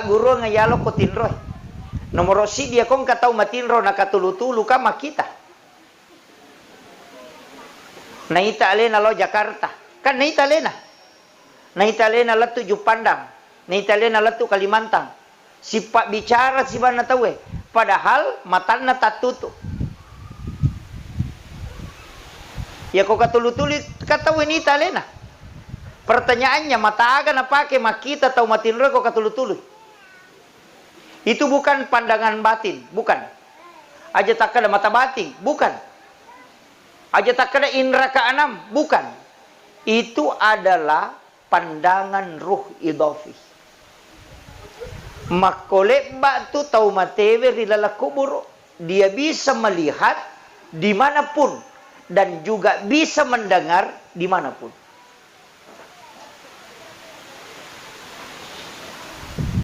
aguro ngayalo ko tinro. Nomor si dia kong katau matinro nakatulu-tulu ka makita. Naita alena lo Jakarta. Kan naita alena. Naita alena latu Jupandang. Naita alena latu Kalimantan. Si pak bicara si bana tahu padahal matana tatutu. Ya kok katulu-tulu katau ini alena. Pertanyaannya mata aga na pake makita tau matinro kok katulu-tulu. Itu bukan pandangan batin, bukan. Aja tak ada mata batin, bukan. Aja tak ada indra keenam, bukan. Itu adalah pandangan ruh idafi. Makole batu tau matewe rilala kubur, dia bisa melihat dimanapun dan juga bisa mendengar dimanapun.